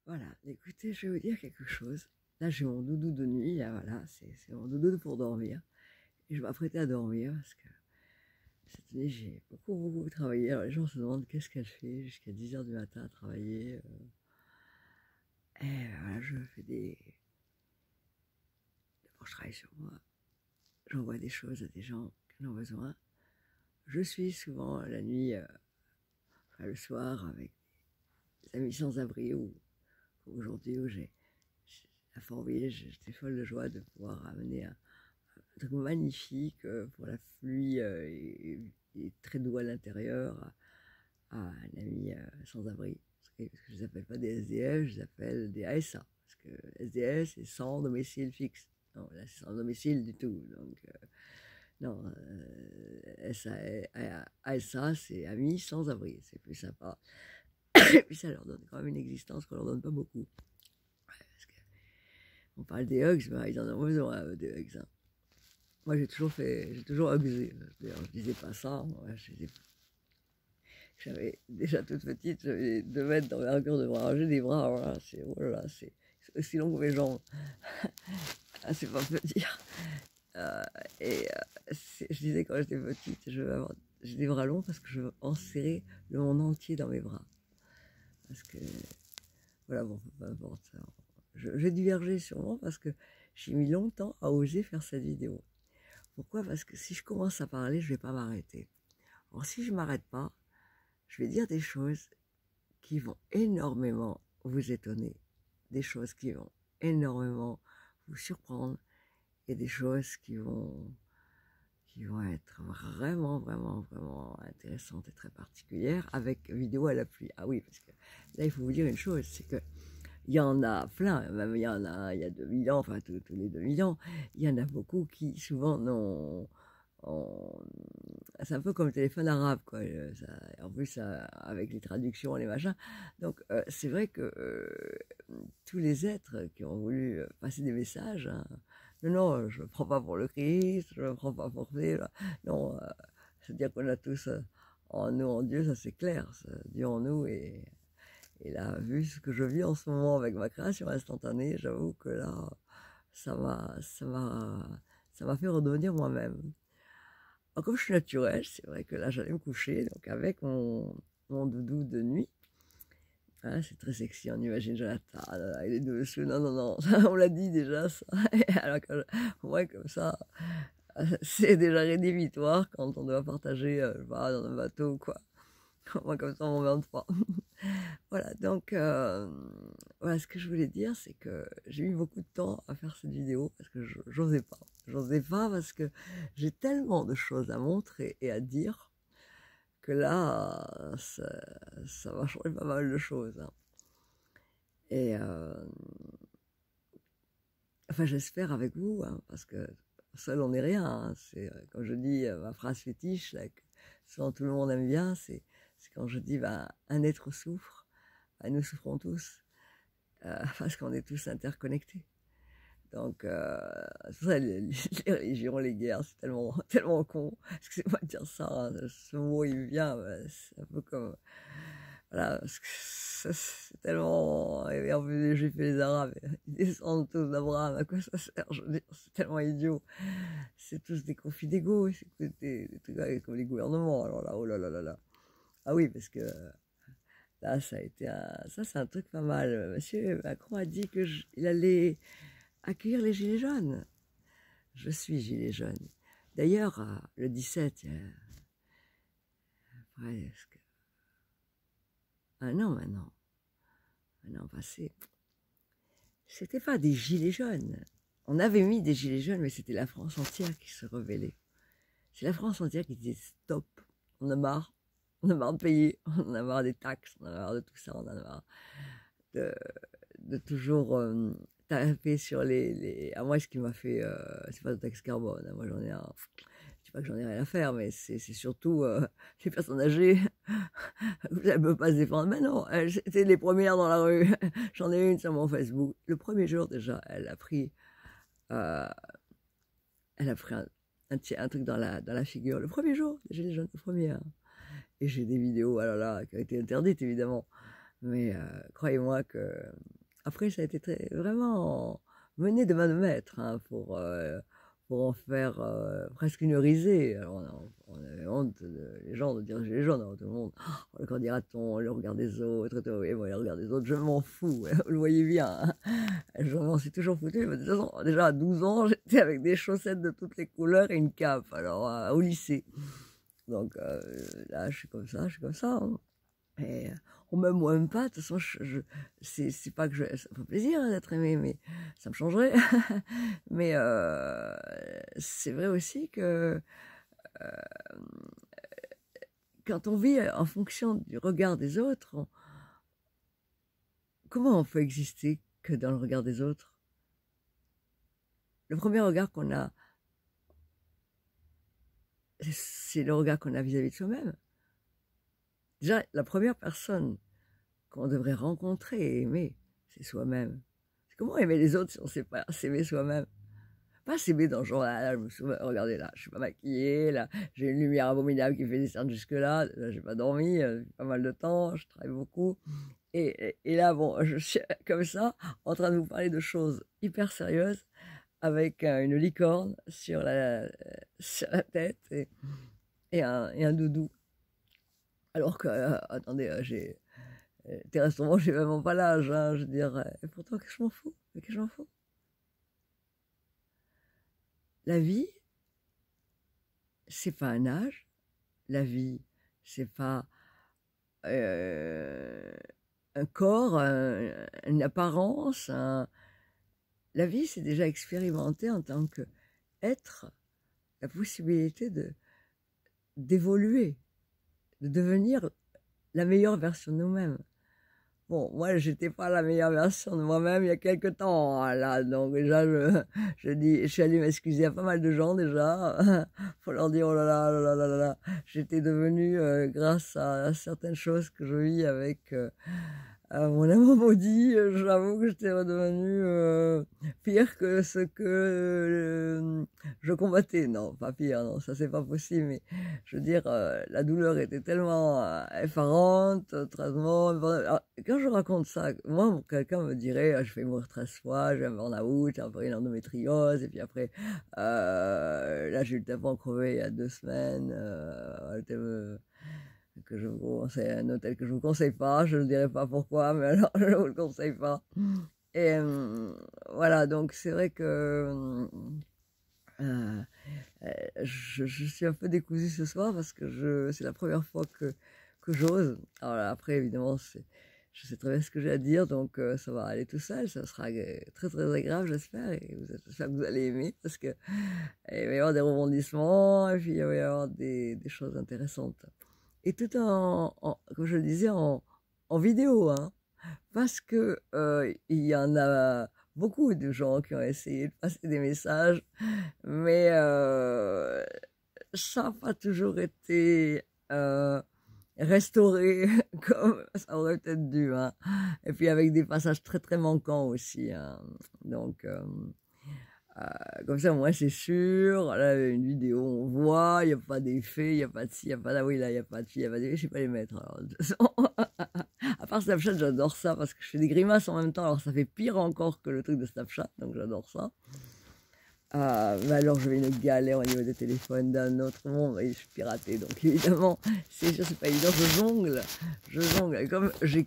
Voilà, écoutez, je vais vous dire quelque chose. Là, j'ai mon doudou de nuit, là, voilà, c'est mon doudou pour dormir. Et je m'apprêtais à dormir parce que cette nuit, j'ai beaucoup travaillé. Alors, les gens se demandent qu'est-ce qu'elle fait jusqu'à 10 heures du matin à travailler. Et voilà, je fais des. D'abord, je travaille sur moi. J'envoie des choses à des gens qui en ont besoin. Je suis souvent la nuit, enfin, le soir, avec des amis sans-abri ou aujourd'hui où j'ai à Fortville, j'étais folle de joie de pouvoir amener un truc magnifique pour la pluie et très doux à l'intérieur à un ami sans-abri. Parce que je ne les appelle pas des SDF, je les appelle des ASA. Parce que SDF, c'est sans domicile fixe. Non, là, c'est sans domicile du tout. Donc, non, ASA, c'est amis sans-abri. C'est plus sympa. Et puis ça leur donne quand même une existence qu'on leur donne pas beaucoup. Parce que on parle des hugs, mais ils en ont besoin, des hugs. Hein. Moi, j'ai toujours hugsé. D'ailleurs, je disais pas ça. Moi, j'avais déjà toute petite, j'avais 2 mètres d'envergure de bras. J'ai des bras, voilà, c'est aussi long que mes jambes. Ah, c'est pas peu dire. Euh, je disais quand j'étais petite, j'ai des bras longs parce que je veux enserrer le monde entier dans mes bras. Parce que, voilà, bon, peu importe. J'ai divergé sûrement parce que j'ai mis longtemps à oser faire cette vidéo. Pourquoi? Parce que si je commence à parler, je vais pas m'arrêter. Alors si je m'arrête pas, je vais dire des choses qui vont énormément vous étonner, des choses qui vont énormément vous surprendre et des choses qui vont être vraiment intéressantes et très particulières avec vidéo à l'appui. Ah oui, parce que là, il faut vous dire une chose, c'est que il y en a plein, même il y en a, il y a 2000 ans, enfin tous les 2000 ans, il y en a beaucoup qui souvent n'ont c'est un peu comme le téléphone arabe, quoi. Ça, en plus, avec les traductions, les machins. Donc, c'est vrai que tous les êtres qui ont voulu passer des messages, hein, non, je ne me prends pas pour le Christ, je ne me prends pas pour Dieu. Non, c'est-à-dire qu'on a tous en nous, en Dieu, ça c'est clair, ça, Dieu en nous. Et là, vu ce que je vis en ce moment avec ma création instantanée, j'avoue que là, ça m'a, ça m'a, ça m'a fait redevenir moi-même. Alors, comme je suis naturelle, c'est vrai que là, j'allais me coucher, donc avec mon doudou de nuit. Hein, c'est très sexy, on imagine Jonathan, il est dessous. Non, on l'a dit déjà, ça. Alors que moi, comme ça, c'est déjà rédhibitoire quand on doit partager, dans un bateau, quoi. Moi, comme ça, on m'emmerde pas. Voilà, donc, voilà, ce que je voulais dire, c'est que j'ai mis beaucoup de temps à faire cette vidéo parce que j'osais pas. J'osais pas parce que j'ai tellement de choses à montrer et à dire que là, ça va changer pas mal de choses. Hein. Et, enfin, j'espère avec vous, hein, parce que seul on n'est rien. Hein. C'est, comme je dis, ma phrase fétiche, là, que souvent tout le monde aime bien, c'est quand je dis, un être souffre, nous souffrons tous. Parce qu'on est tous interconnectés. Donc, c'est pour ça les religions, les guerres, c'est tellement con. Excusez-moi de dire ça, hein, ce mot il vient, c'est un peu comme. Voilà, parce que c'est tellement. Et en plus, les juifs et les arabes, ils descendent tous d'Abraham, à quoi ça sert? Je veux dire, c'est tellement idiot. C'est tous des conflits d'ego, c'est des trucs comme les gouvernements, alors là, oh là là là là. Ah oui, parce que là, ça c'est un truc pas mal. Monsieur Macron a dit qu'il allait accueillir les gilets jaunes. Je suis gilet jaune. D'ailleurs, le 17, presque un an maintenant, un an passé, c'était pas des gilets jaunes. On avait mis des gilets jaunes, mais c'était la France entière qui se rebellait. C'est la France entière qui disait stop, on a marre. On a marre de payer, on en a marre des taxes, on en a marre de tout ça, on en a marre de toujours taper sur À moi, ce qui m'a fait, c'est pas de taxe carbone. Hein, moi, je dis pas que j'en ai rien à faire, mais c'est surtout les personnes âgées. Elles ne peuvent pas se défendre. Mais non, c'était les premières dans la rue. J'en ai une sur mon Facebook. Le premier jour, déjà, euh, elle a pris un truc dans la figure. Le premier jour, j'ai les jeunes, le premier. Hein. Et j'ai des vidéos, alors là, qui ont été interdites, évidemment. Mais croyez-moi que Après, ça a été vraiment mené de main de maître hein, pour en faire presque une risée. Alors, on avait honte, les gens, de diriger les gens, non, tout le monde. Oh, le candidaton, le regard des autres, et tout. Et moi, le regard des autres, je m'en fous. Vous le voyez bien. Hein. Je m'en suis toujours foutu. Mais de toute façon, déjà à 12 ans, j'étais avec des chaussettes de toutes les couleurs et une cape, alors au lycée. Donc là, je suis comme ça, je suis comme ça. Hein. Et on m'aime ou on m'aime pas, de toute façon, c'est pas que ça me fait plaisir hein, d'être aimé, mais ça me changerait. Mais c'est vrai aussi que euh, quand on vit en fonction du regard des autres, comment on peut exister que dans le regard des autres? Le premier regard qu'on a, c'est le regard qu'on a vis-à-vis de soi-même. Déjà, la première personne qu'on devrait rencontrer et aimer, c'est soi-même. Comment aimer les autres si on ne sait pas s'aimer soi-même? Pas s'aimer dans le genre, là, je me souviens, regardez là, je suis pas maquillée, là, j'ai une lumière abominable qui fait descendre jusque-là, là, j'ai pas dormi, pas mal de temps, je travaille beaucoup. Et là, bon, je suis comme ça, en train de vous parler de choses hyper sérieuses, avec une licorne sur la tête et un doudou. Alors que, attendez, j'ai terresтрement, j'ai vraiment pas l'âge, hein, je veux dire, et pourtant, qu'est-ce que je m'en fous? Mais qu'est-ce que je m'en fous? La vie, c'est pas un âge. La vie, c'est pas euh, un corps, une apparence. La vie, c'est déjà expérimenter en tant qu'être la possibilité d'évoluer, de devenir la meilleure version de nous-mêmes. Bon, moi, j'étais pas la meilleure version de moi-même il y a quelque temps, hein, là. Donc, déjà, je suis allée m'excuser à pas mal de gens, déjà. Faut leur dire, oh là là, oh là là là là. J'étais devenue, grâce à certaines choses que je vis avec mon amour maudit, j'avoue que j'étais redevenue pire que ce que je combattais. Non, pas pire, non, ça c'est pas possible, mais je veux dire, la douleur était tellement effarante, quand je raconte ça, moi, quelqu'un me dirait, je vais mourir 13 fois, j'ai un burn-out, j'ai après une endométriose, et puis après, là j'ai eu le tympan crevé il y a 2 semaines, que je vous conseille, un hôtel que je vous conseille pas, je ne dirai pas pourquoi, mais alors je ne vous le conseille pas. Et voilà, donc c'est vrai que je suis un peu décousue ce soir parce que c'est la première fois que j'ose. Alors là, après, évidemment, je sais très bien ce que j'ai à dire, donc ça va aller tout seul, ça sera très très agréable, j'espère, et j'espère que vous allez aimer, parce que il va y avoir des rebondissements, et puis il va y avoir des choses intéressantes. Et tout comme je le disais, en vidéo, hein, parce que il y en a beaucoup de gens qui ont essayé de passer des messages, mais ça n'a pas toujours été restauré comme ça aurait peut-être dû. Hein. Et puis avec des passages très très manquants aussi. Hein. Donc comme ça, moi, c'est sûr. Là, une vidéo, on voit, il n'y a pas d'effet, il n'y a pas de ci, il n'y a pas de... Oui, là, il n'y a pas de ci, il n'y a pas d'effet, je ne sais pas les mettre. Alors, de toute façon, à part Snapchat, j'adore ça parce que je fais des grimaces en même temps. Alors, ça fait pire encore que le truc de Snapchat, donc j'adore ça. Mais alors, je vais une galère au niveau des téléphones d'un autre monde. Et je suis piratée, donc évidemment, c'est sûr, c'est pas évident. Je jongle. Et comme j'ai